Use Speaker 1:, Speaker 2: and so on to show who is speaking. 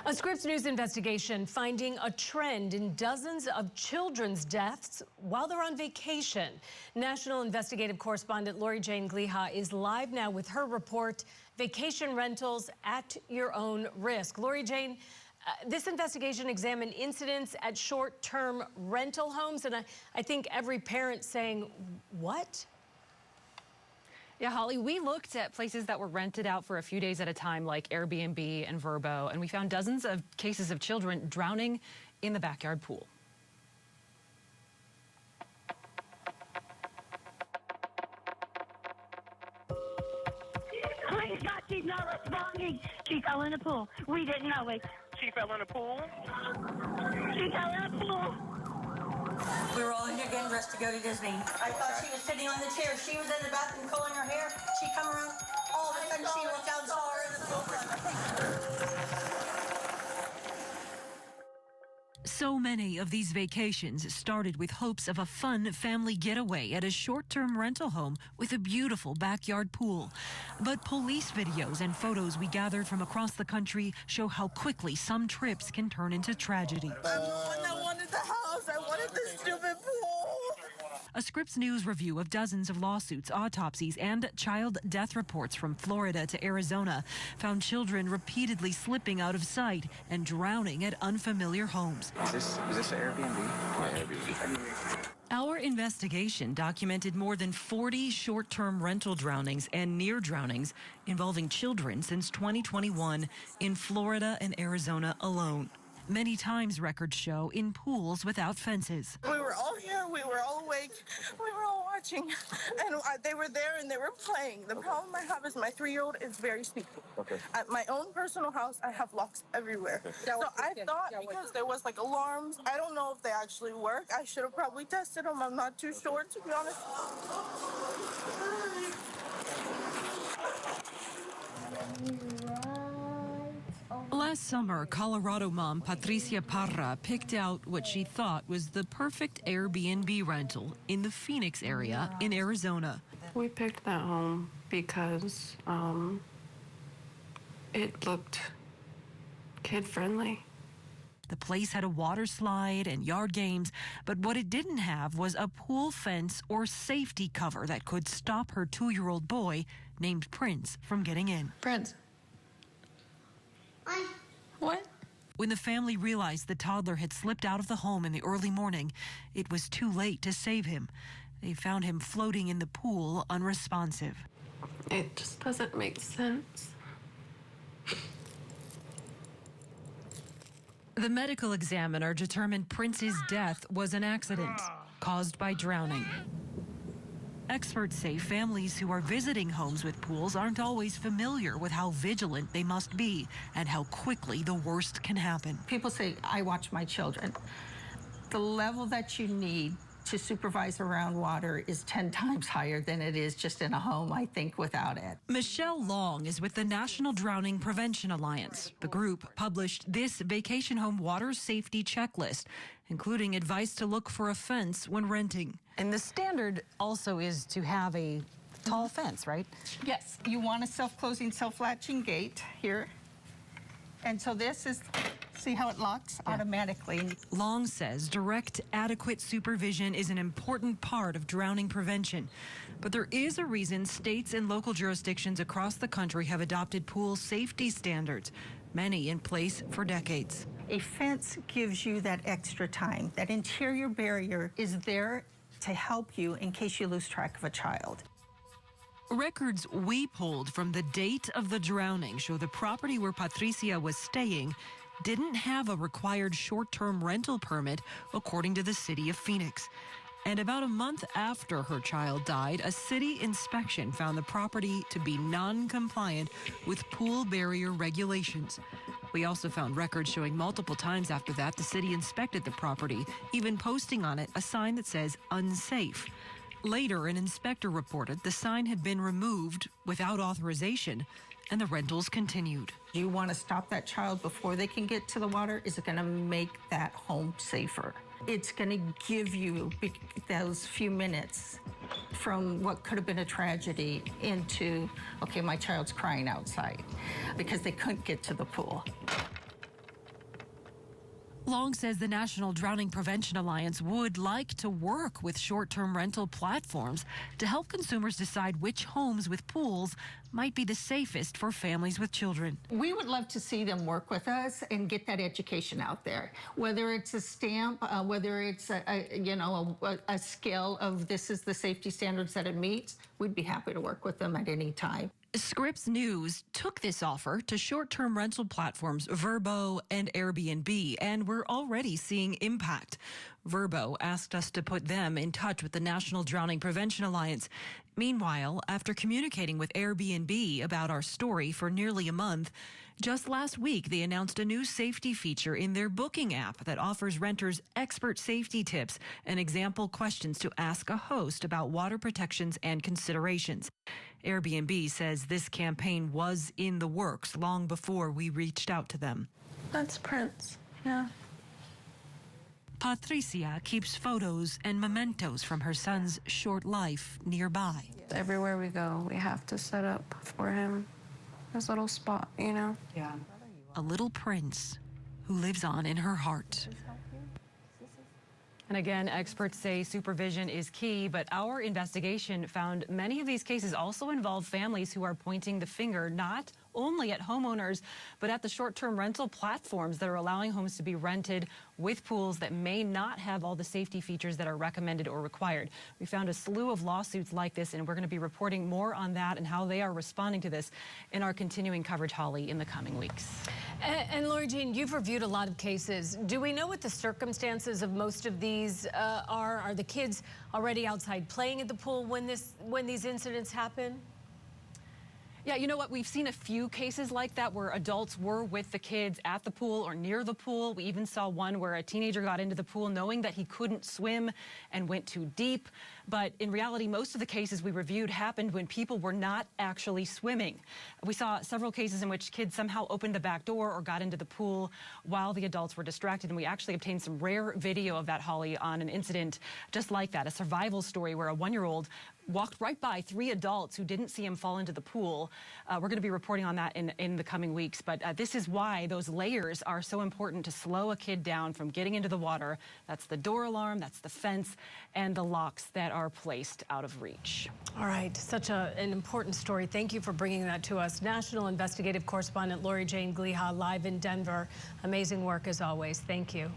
Speaker 1: A Scripps News investigation finding a trend in dozens of children's deaths while they're on vacation. National investigative correspondent Lori Jane Gliha is live now with her report, Vacation Rentals at Your Own Risk. Lori Jane, this investigation examined incidents at short-term rental homes, and I think every parent saying, what?
Speaker 2: Yeah, Holly, we looked at places that were rented out for a few days at a time, like Airbnb and Vrbo, and we found dozens of cases of children drowning in the backyard pool.
Speaker 3: Please God, she's not responding. She fell in the pool. We didn't know it.
Speaker 4: She fell in the pool?
Speaker 3: She fell in the pool.
Speaker 5: We were all in here getting dressed to go to Disney. I thought she was sitting on the chair. She was in the bathroom pulling her hair. She come around. All of a sudden, she looked out and saw her in the pool.
Speaker 6: So many of these vacations started with hopes of a fun family getaway at a short-term rental home with a beautiful backyard pool. But police videos and photos we gathered from across the country show how quickly some trips can turn into tragedy.
Speaker 7: I'm the one that wanted the house. I wanted this stupid pool.
Speaker 6: A Scripps News review of dozens of lawsuits, autopsies, and child death reports from Florida to Arizona found children repeatedly slipping out of sight and drowning at unfamiliar homes.
Speaker 8: Is this an Airbnb? Yeah, Airbnb.
Speaker 6: Our investigation documented more than 40 short-term rental drownings and near drownings involving children since 2021 in Florida and Arizona alone. Many times, records show, in pools without fences.
Speaker 7: We were all here. We were all awake. We were all watching. And they were there and they were playing. The problem I have is my 3-year-old is very sneaky.
Speaker 8: Okay.
Speaker 7: At my own personal house, I have locks everywhere. Okay. So I thought because there was like alarms, I don't know if they actually work. I should have probably tested them. I'm not too sure, to be honest.
Speaker 6: Last summer, Colorado mom Prince Parra picked out what she thought was the perfect Airbnb rental in the Phoenix area in Arizona.
Speaker 9: We picked that home because it looked kid-friendly.
Speaker 6: The place had a water slide and yard games, but what it didn't have was a pool fence or safety cover that could stop her 2-year-old boy, named Prince, from getting in.
Speaker 9: Prince. What?
Speaker 6: When the family realized the toddler had slipped out of the home in the early morning, it was too late to save him. They found him floating in the pool, unresponsive.
Speaker 9: It just doesn't make sense.
Speaker 6: The medical examiner determined Prince's death was an accident caused by drowning. Experts say families who are visiting homes with pools aren't always familiar with how vigilant they must be and how quickly the worst can happen.
Speaker 10: People say, I watch my children. The level that you need to supervise around water is 10 times higher than it is just in a home, I think, without it.
Speaker 6: Michelle Long is with the National Drowning Prevention Alliance. The group published this vacation home water safety checklist, including advice to look for a fence when renting.
Speaker 2: And the standard also is to have a tall fence, right?
Speaker 10: Yes, you want a self-closing, self-latching gate here. And so this is, see how it locks automatically.
Speaker 6: Long says direct, adequate supervision is an important part of drowning prevention. But there is a reason states and local jurisdictions across the country have adopted pool safety standards, many in place for decades.
Speaker 10: A fence gives you that extra time. That interior barrier is there to help you in case you lose track of a child.
Speaker 6: Records we pulled from the date of the drowning show the property where Patricia was staying didn't have a required short-term rental permit, according to the city of Phoenix. And about a month after her child died, a city inspection found the property to be non-compliant with pool barrier regulations. We also found records showing multiple times after that the city inspected the property, even posting on it a sign that says unsafe. Later, an inspector reported the sign had been removed without authorization, and the rentals continued.
Speaker 10: You want to stop that child before they can get to the water? Is it going to make that home safer? It's going to give you those few minutes from what could have been a tragedy into, okay, my child's crying outside because they couldn't get to the pool.
Speaker 6: Long says the National Drowning Prevention Alliance would like to work with short-term rental platforms to help consumers decide which homes with pools might be the safest for families with children.
Speaker 10: We would love to see them work with us and get that education out there, whether it's a stamp, whether it's a scale of this is the safety standards that it meets. We'd be happy to work with them at any time.
Speaker 6: Scripps News took this offer to short-term rental platforms Vrbo and Airbnb, and we're already seeing impact. Vrbo asked us to put them in touch with the National Drowning Prevention Alliance. Meanwhile, after communicating with Airbnb about our story for nearly a month, just last week they announced a new safety feature in their booking app that offers renters expert safety tips and example questions to ask a host about water protections and considerations. Airbnb says this campaign was in the works long before we reached out to them.
Speaker 9: That's Prince. Yeah.
Speaker 6: Patricia keeps photos and mementos from her son's short life nearby.
Speaker 9: Everywhere we go, we have to set up for him his little spot, you know?
Speaker 6: Yeah. A little prince who lives on in her heart.
Speaker 2: And again, experts say supervision is key, but our investigation found many of these cases also involve families who are pointing the finger not only at homeowners, but at the short-term rental platforms that are allowing homes to be rented with pools that may not have all the safety features that are recommended or required. We found a slew of lawsuits like this, and we're going to be reporting more on that and how they are responding to this in our continuing coverage, Holly, in the coming weeks.
Speaker 1: And Lori Jean, you've reviewed a lot of cases. Do we know what the circumstances of most of these are? Are the kids already outside playing at the pool when these incidents happen?
Speaker 2: Yeah, you know what? We've seen a few cases like that where adults were with the kids at the pool or near the pool. We even saw one where a teenager got into the pool knowing that he couldn't swim and went too deep. But in reality, most of the cases we reviewed happened when people were not actually swimming. We saw several cases in which kids somehow opened the back door or got into the pool while the adults were distracted. And we actually obtained some rare video of that, Holly, on an incident just like that, a survival story where a 1-year-old walked right by 3 adults who didn't see him fall into the pool. We're going to be reporting on that in the coming weeks. But this is why those layers are so important to slow a kid down from getting into the water. That's the door alarm, that's the fence, and the locks that are placed out of reach.
Speaker 1: All right, such an important story. Thank you for bringing that to us. National investigative correspondent Lori Jane Gliha live in Denver. Amazing work as always. Thank you.